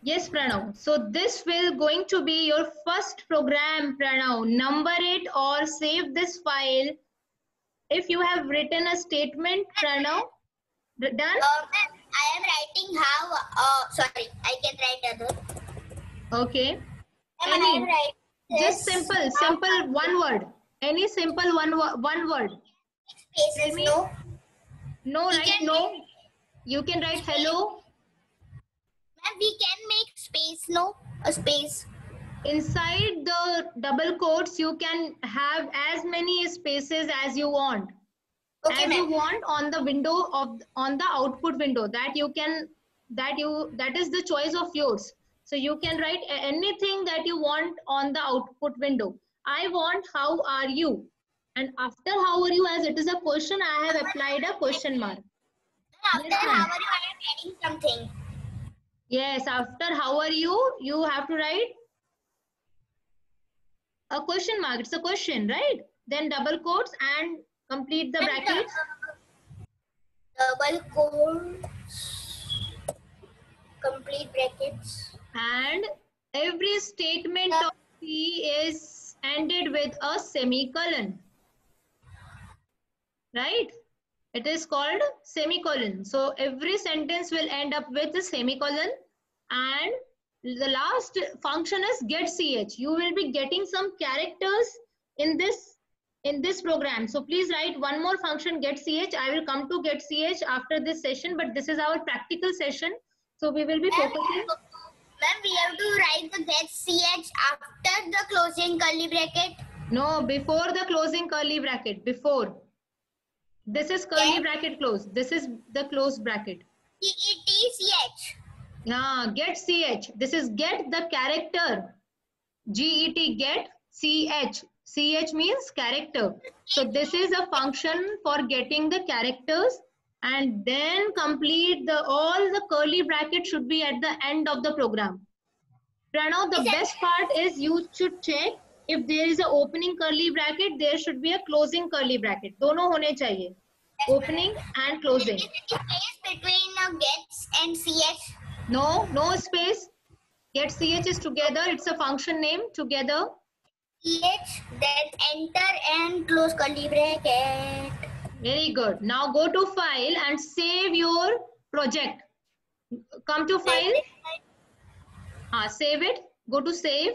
Yes, Pranav. So this will going to be your first program, Pranav. Number it or save this file. If you have written a statement, Pranav, done? Ma'am, I am writing how. Sorry, I can write other. Okay. Ma'am, I am Any, writing just this. simple one word. Any simple one word. Tell Spaces, me. no. No, We right? can No. make You can write space. hello. Ma'am, we can make space, no? A space. Inside the double quotes, you can have as many spaces as you want. Okay, As you ma'am. want on the window of on the output window, that you can that is the choice of yours. So you can write anything that you want on the output window. I want how are you, and after how are you, as it is a question, I have applied a question mark. After Yes, how ma'am. are you, I am adding something. Yes, after how are you, you have to write a question mark. It's a question, right? Then double quotes and complete the And brackets. double quotes, complete brackets. And every statement of C is ended with a semicolon, right? It is called semicolon. So every sentence will end up with a semicolon, and the last function is get ch. You will be getting some characters in this program. So please write one more function, get ch. I will come to get ch after this session, but this is our practical session. So we will be focusing. Ma'am, we have to write the get ch after the closing curly bracket. No, before the closing curly bracket. Before. This is curly bracket close. This is the closed bracket. Get. Yeah, get ch. This is get the character. Get, get ch. Ch means character. So this is a function for getting the characters, and then complete the all the curly bracket should be at the end of the program. Pranav, the best part is you should check if there is a opening curly bracket, there should be a closing curly bracket. दोनों होने चाहिए. Opening and closing. Is there any space between gets and ch? No, no space. Get ch is together. It's a function name together. Ch, then enter and close curly bracket. Very good. Now go to file and save your project. Come to file. Save it. Go to save.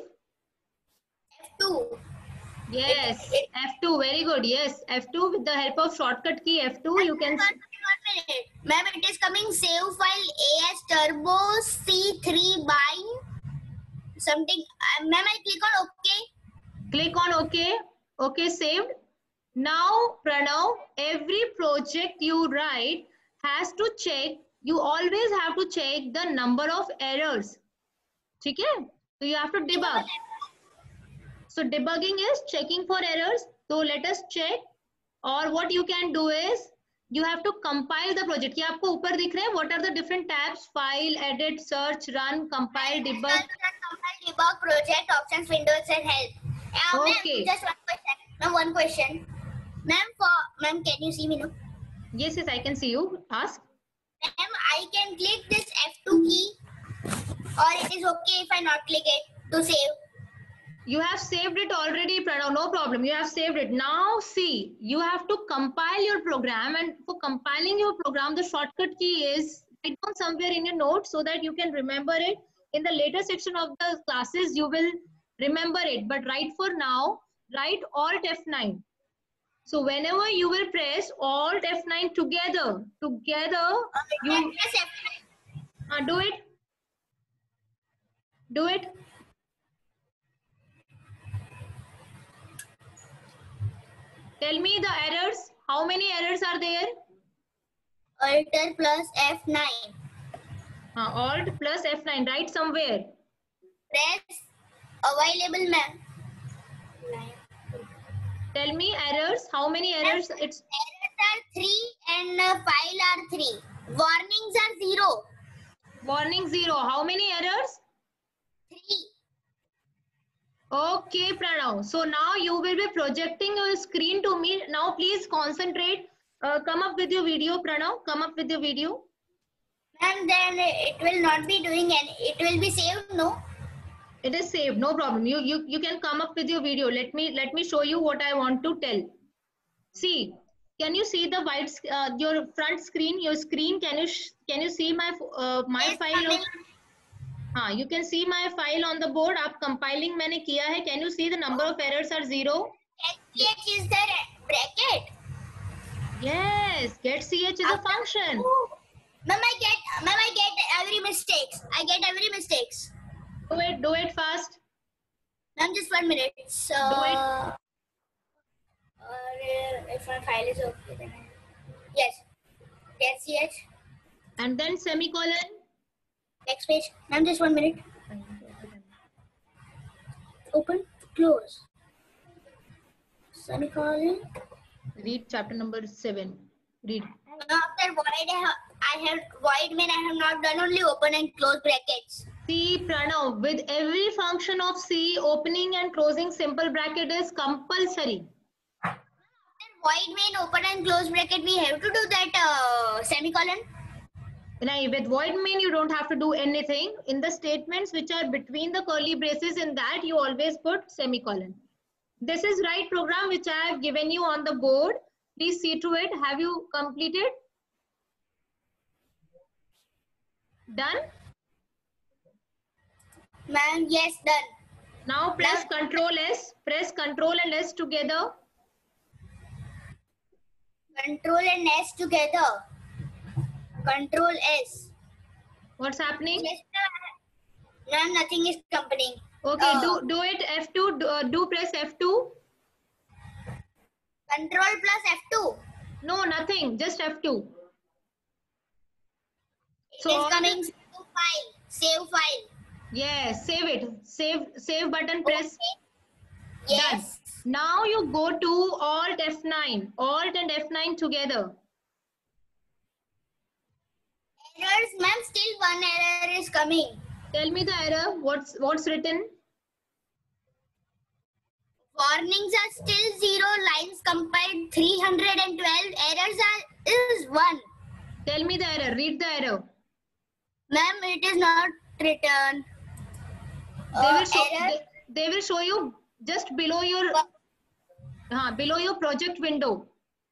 F2. Yes, F2. Very good. Yes, F2 with the help of shortcut key F2 you can. 1 minute. Ma'am, it is coming save file as turbo C3 by something. Ma'am, I click on OK. Click on OK. OK, saved. Now, Pranav, every project you write has to check. You always have to check the number of errors. Okay? So you have to debug. So debugging is checking for errors. So let us check. Or what you can do is you have to compile the project. ये आपको ऊपर दिख रहे हैं? What are the different tabs? File, edit, search, run, compile, debug. Compile, debug, project, options, windows, and help. Okay. Ma'am, just one question. Ma'am, one question. Ma'am, can you see me now? Yes, yes, I can see you. Ask. Ma'am, I can click this F2 key, or it is okay if I not click it to save. You have saved it already, Pranav. No problem. You have saved it. Now see, you have to compile your program, and for compiling your program, the shortcut key is write down somewhere in your notes so that you can remember it. In the later section of the classes, you will remember it. But right for now, write Alt F9. So whenever you will press Alt F9 together, you do it. Do it. Tell me the errors. How many errors are there? Alt plus F9. Alt plus F9. Write somewhere. Press available, ma'am. Tell me errors. How many errors? It's errors are 3 and file are 3. Warnings are 0. Warning 0. How many errors? 3. Okay, Pranav. So now you will be projecting your screen to me. Now please concentrate. Come up with your video, Pranav. Come up with your video. And then it will not be doing any. It will be saved, no? It is saved, no problem. You can come up with your video. Let me show you what I want to tell. See, can you see the white your front screen? Your screen. Can you see my Yes, file? You can see my file on the board. आप compiling मैंने किया है. Can you see the number of errors are 0? Get CH is the bracket. Yes, get CH is a function. Ma'am, I get every mistakes. I get every mistakes. Do it fast. Ma'am, just 1 minute. So, Do it. If my file is okay, then yes. Get CH. And then semicolon. Next page. Ma'am, just 1 minute. Open, close. Semicolon. Read chapter number 7. Read. After void, I have void main. I have not done, only open and close brackets. See, Pranav, with every function of C, opening and closing simple bracket is compulsory. After void main, open and close bracket, we have to do that semicolon. Now, with void main, you don't have to do anything. In the statements which are between the curly braces, in that you always put semicolon. This is right program which I have given you on the board. Please see to it. Have you completed? Done? Ma'am, yes, done. Now press Control S. Press Control and S together. Control and S together. Control S. What's happening? Yes, ma'am, nothing is happening. Okay, do it F2. Do press F2. Control plus F2. No, nothing. Just F2. It is coming. Save file. Save file. Yes, save it. Save button press. Okay. Yes. Done. Now you go to Alt F9. Alt and F9 together. Errors, ma'am. Still one error is coming. Tell me the error. What's written? Warnings are still 0. Lines compiled 312. Errors is 1. Tell me the error. Read the error. Ma'am, it is not written. They will show you just below your project window.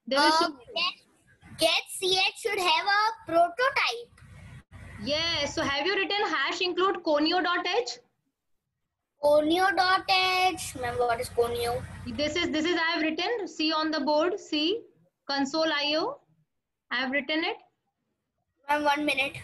They will show. Get CH should have a prototype. Yes. So have you written hash include conio.h? Conio.h. Ma'am, what is conio? This is I have written. See on the board. See console IO. I have written it. Ma'am, 1 minute.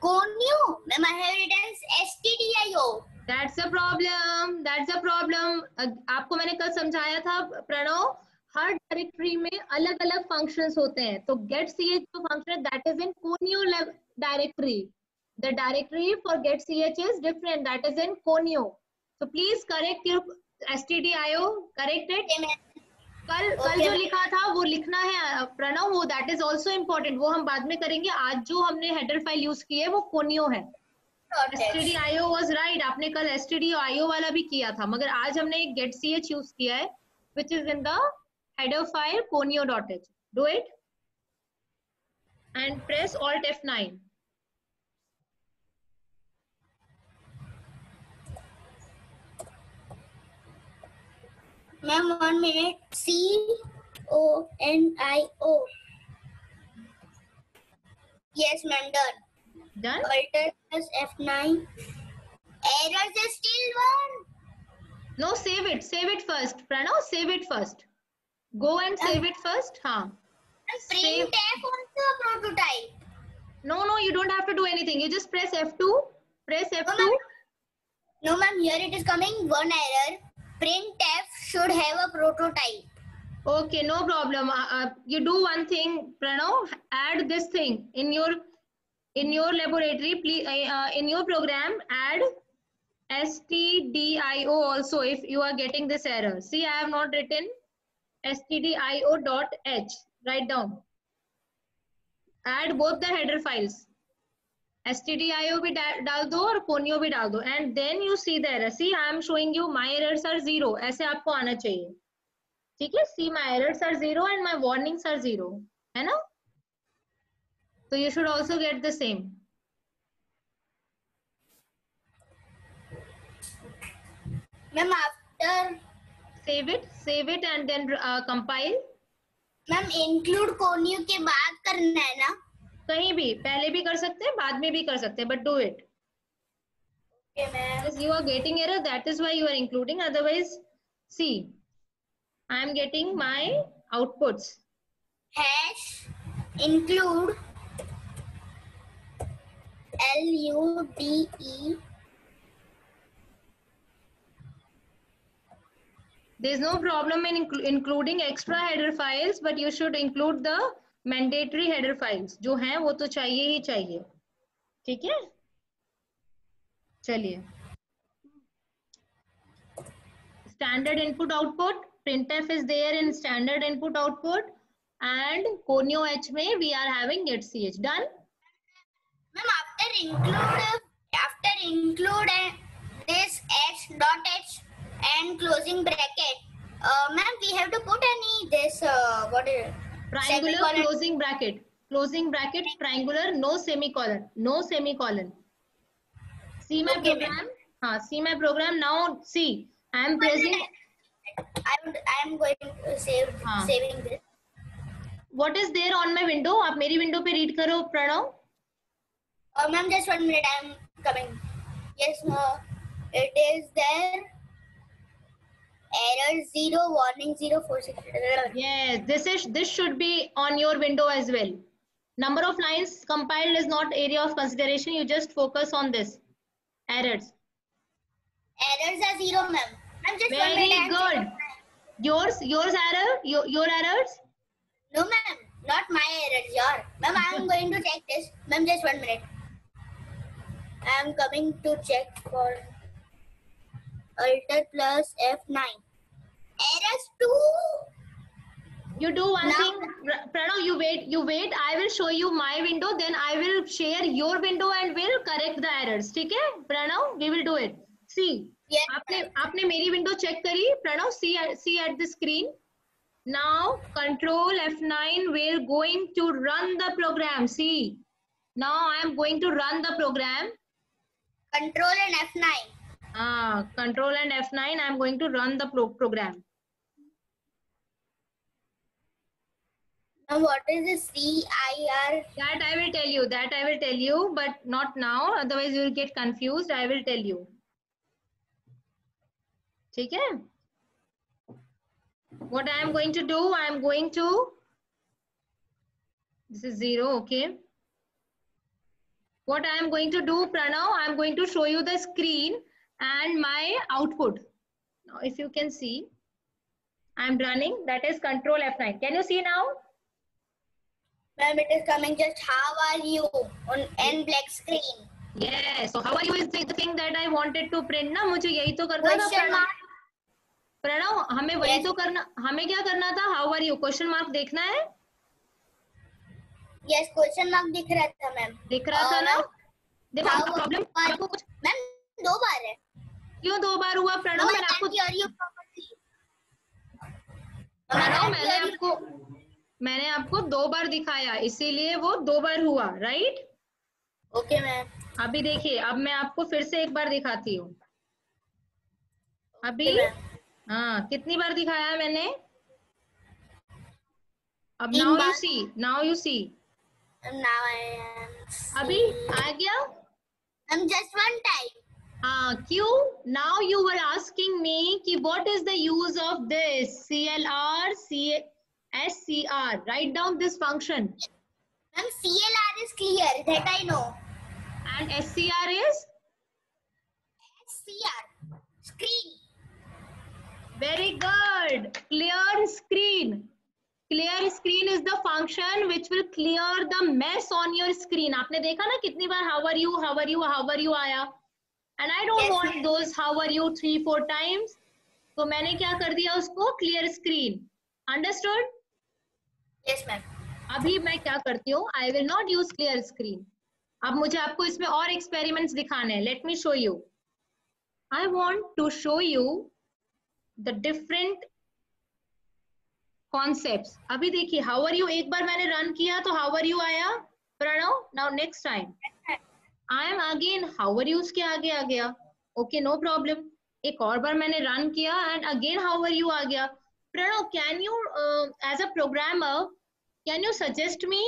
Conio. Ma'am, I have written stdio. That's a problem. That's a problem. आपको मैंने कल समझाया था प्रणव, हर directory में अलग अलग functions होते हैं. तो get ch जो फंक्शन है that is in conio directory. The directory for get ch is different. That is in conio. So please correct your stdio. Correct it. कल जो लिखा था वो लिखना है प्रणव. वो that is also important. वो हम बाद में करेंगे. आज जो हमने header file यूज की है वो conio है. stdio was right. आपने कल stdio वाला भी किया था, मगर आज हमने get ch यूज किया है which is in the header file conio.h. Do it and press Alt F9. Ma'am, 1 minute. conio. Yes, ma'am, done. Done? Alt plus F9. Errors is still 1. No, save it. Save it first. Pranav, save it first. Go and save it first. Printf also a prototype. No, you don't have to do anything. You just press F2. Press F2. No, ma'am, here it is coming. One error. Printf should have a prototype. Okay, no problem. You do one thing, Pranav. Add this thing in your laboratory. Please, in your program, add stdio also if you are getting this error. See, I have not written stdio.h. Write down. Add both the header files. stdio भी डाल दो और conio भी डाल दो, and then you see the error. See, I am showing you my errors are 0. ऐसे आपको आना चाहिए. ठीक है, see my errors are 0 and my warnings are 0, है ना? So you should also get the same. Ma'am, after Save it and then compile. Ma'am include conio के बाद करना है ना? कहीं भी, पहले भी कर सकते हैं, बाद में भी कर सकते हैं, but do it. Okay, ma'am. Because you are getting error, that is why you are including. Otherwise, see, I am getting my outputs. Hash include LUDE. There is no problem in including extra header files, but you should include the mandatory header files. जो हैं वो तो चाहिए ही चाहिए, ठीक है? चलिए, standard input output, printf is there in standard input output, and Conio H में we are having getch. Done? Ma'am, after include this h dot h and closing bracket, ma'am, we have to put any this what is it? Triangular Semicolon. closing bracket, triangular, no semicolon. See my Okay, program. See my program now. See, I am pressing. I am going to saving this. What is there on my window? आप मेरी window पे read करो, Pranav. Ma'am, just 1 minute. I am coming. Yes, it is there. Error 0, warning 0, 46. Yes, this should be on your window as well. Number of lines compiled is not area of consideration. You just focus on this. Errors. Errors are 0, ma'am. I'm just 1 Very minute. good. Yours error. Your errors. No, ma'am. Not my errors. Your. Ma'am, I am going to check this. Ma'am, just 1 minute. I am coming to check for Alt plus F9. Errors 2. You do one Now, thing, Pranav, you wait. I will show you my window, then I will share your window and will correct the errors. ठीक है, Pranav, we will do it. See, yes, आपने मेरी window check करी, Pranav, see at the screen. Now, Control F9, we're going to run the program. See, now I am going to run the program. Control and F9. Control and F9, I am going to run the program. Now, what is this CIR? That I will tell you, but not now. Otherwise, you will get confused. I will tell you. ठीक है? What I am going to do? I am going to. This is 0. Okay. What I am going to do, Pranav? I am going to show you the screen and my output. Now, if you can see, I am running. That is Control F9. Can you see now? Ma'am, it is coming just how are you on N black screen. Yes. So how are you is the thing that I wanted to print ना मुझे यही तो करना था प्रणव हमें वही तो करना हमें क्या करना था how are you question mark देखना है yes question mark दिख रहा था मैम दिख रहा था ना देखो आपका प्रॉब्लम आपको कुछ मैम 2 बार है क्यों 2 बार हुआ प्रणव मैंने आपको 2 बार दिखाया इसीलिए वो 2 बार हुआ राइट ओके मैम अभी देखिए अब मैं आपको फिर से एक बार दिखाती हूँ अभी हाँ कितनी बार दिखाया है मैंने अब नाउ यू सी अभी आ गया I'm just one time क्यों now you were asking me कि what is the use of this CLR SCR write down this function ma'am CLR is clear that I know and SCR is SCR screen very good clear screen is the function which will clear the mess on your screen आपने देखा ना कितनी बार how are you आया and I don't want those how are you 3-4 times तो मैंने क्या कर दिया उसको clear screen understood yes ma'am अभी मैं क्या करती हूँ I will not use clear screen अब मुझे आपको इसमें और experiments दिखाने हैं let me show you I want to show you the different concepts. अभी देखिए हाउ आर यू, एक बार मैंने रन किया तो हाउ आर यू आया Pranav. Now next time I am again how are you उसके आगे आ गया। Okay no problem. एक और बार मैंने रन किया and again how are you आ गया। Pranav can you as a programmer can you suggest me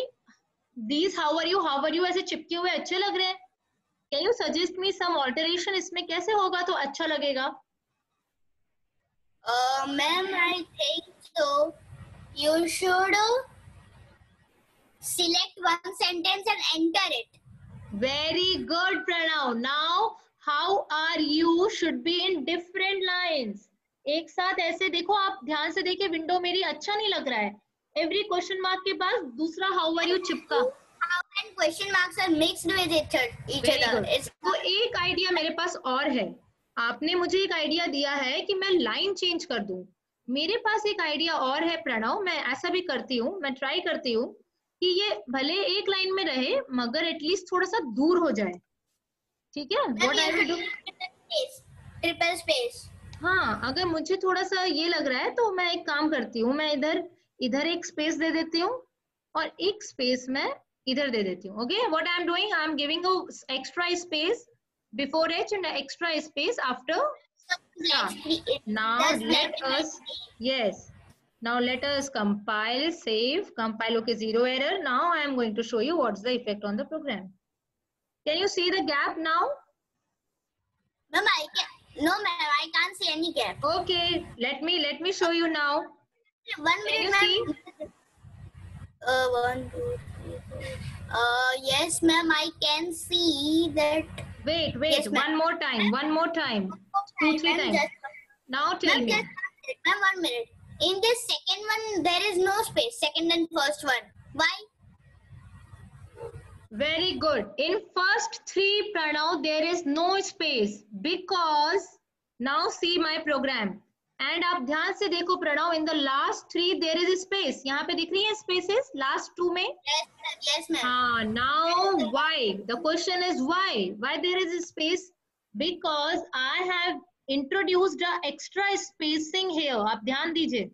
these how are you ऐसे चिपके हुए अच्छे लग रहे हैं? Can you suggest me some alteration, इसमें कैसे होगा तो अच्छा लगेगा? Ma'am, I think so. You should select one sentence and enter it. Very good, Pranav. Now, how are you should be in different lines. एक साथ ऐसे देखो, आप ध्यान से देखिए, विंडो मेरी अच्छा नहीं लग रहा है। Every question mark के पास दूसरा how are you चिपका। How and question marks are mixed with each other. तो एक आइडिया मेरे पास और है। आपने मुझे एक आइडिया दिया है कि मैं लाइन चेंज कर दूं। मेरे पास एक आइडिया और है प्रणव, मैं ऐसा भी करती हूँ, मैं ट्राई करती हूँ कि ये भले एक लाइन में रहे मगर एटलीस्ट थोड़ा सा दूर हो जाए। ठीक है, what I will do, triple space. हाँ, अगर मुझे थोड़ा सा ये लग रहा है तो मैं एक काम करती हूँ, मैं इधर एक स्पेस दे देती हूँ और एक स्पेस मैं इधर दे देती हूँ। Okay, what I am doing, I am giving a extra space before H and extra space after start. Now let us, yes, now let us compile, save, compile. Okay, 0 error. Now I am going to show you what's the effect on the program. Can you see the gap now? Ma'am, no ma'am, I can't see any gap. Okay, let me show you now. 1 minute, ma'am. 1, 2, 3, 4. Yes, ma'am, I can see that. Wait, yes, one more time, 2, 3 times. Now tell me. Ma'am, 1 minute. In this second one, there is no space. Second and first one. Why? Very good. In first 3, Pranav, there is no space because now see my program. And आप ध्यान से देखो Pranav, in the last 3 there is a space. यहाँ पे दिख रही है spaces last 2 में? Yes ma'am. हाँ, now why? The question is why? Why there is a space? Because I have introduced a extra spacing here. आप ध्यान दीजिए।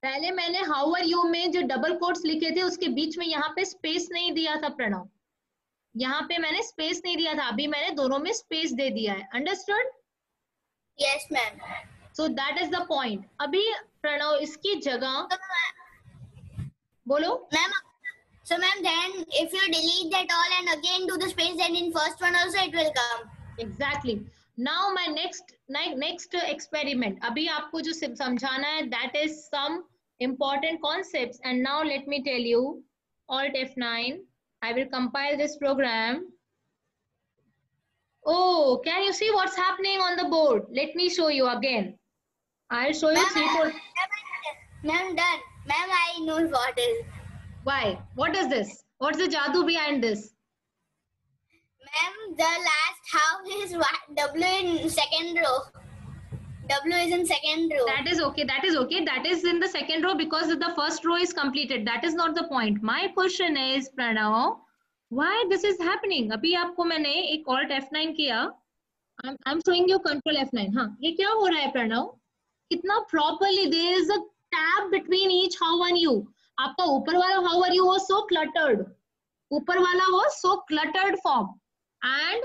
पहले मैंने how are you में जो डबल कोट्स लिखे थे उसके बीच में यहाँ पे स्पेस नहीं दिया था प्रणव। यहाँ पे मैंने स्पेस नहीं दिया था, अभी मैंने दोनों में स्पेस दे दिया है। Understood? Yes ma'am. So that is the point. अभी प्रणव इसकी जगह बोलो। Ma'am, so ma'am, then if you delete that all and again do the space, then in first one also it will come. Exactly. Now my next experiment. अभी आपको जो समझाना है that is some important concepts. And now let me tell you. Alt F9. I will compile this program. Oh, can you see what's happening on the board? Let me show you again. I'll show you 3, 4. Ma'am, done. Ma'am, I know what is. Why? What is this? What's the jadoo behind this? Ma'am, the last half is W in second row. W is in second row. That is okay. That is okay. That is in the second row because the first row is completed. That is not the point. My question is, Pranav, why this is happening? अभी आपको मैंने एक Alt F9 किया. I'm showing you Control F9. हाँ, ये क्या हो रहा है प्रणव? कितना properly there is a tab between each how are you. आपका ऊपर वाला how are you was so cluttered. ऊपर वाला was so cluttered form. And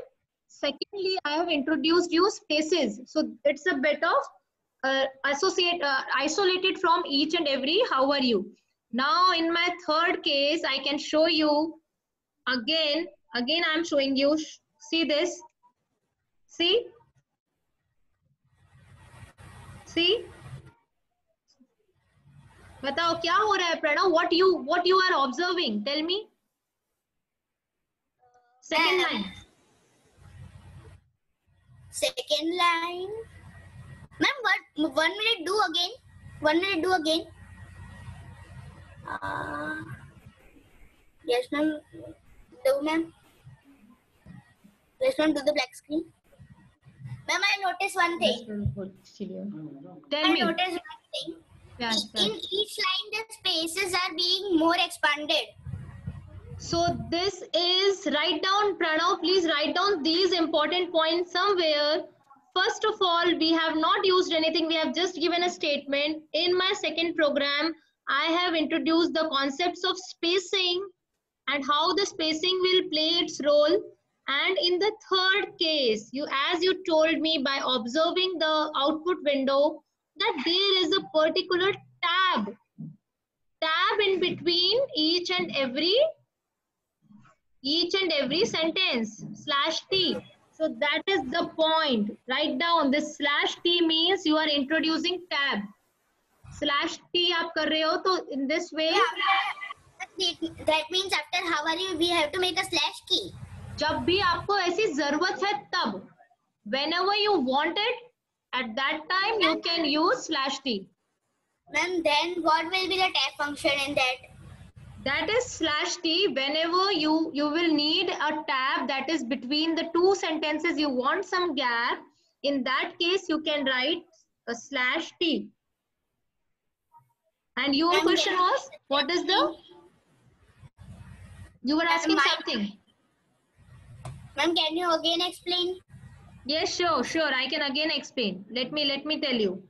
secondly, I have introduced you spaces. So it's a bit of isolated from each and every how are you. Now in my third case, I can show you again I'm showing you. See this. See. बताओ क्या हो रहा है Pranav? What you are observing? Tell me. Second line. Second line. Ma'am, what? 1 minute. Do again. 1 minute. Do again. Yes, ma'am. Do, ma'am. Yes, ma'am. Do the black screen. Ma'am, I noticed one thing. Tell me. I noticed one thing. Yes, in each line, the spaces are being more expanded. So this is, write down, Pranav, please write down these important points somewhere. first of all, we have not used anything. We have just given a statement. In my second program, I have introduced the concepts of spacing and how the spacing will play its role. And in the third case, as you told me by observing the output window, that there is a particular tab in between each and every sentence, /t. So that is the point. Write down this /t means you are introducing tab. /t आप कर रहे हो, तो in this way. That means after how are you, we have to make a slash key. जब भी आपको ऐसी जरूरत है तब, whenever you want it, at that time you can use /t. Ma'am, then what will be the tab function in that? That is /t. Whenever you will need a tab that is between the two sentences, you want some gap. In that case, you can write a /t. And your question was, what is the? You were asking something. Ma'am, can you again explain? Yes, sure. I can again explain. Let me tell you.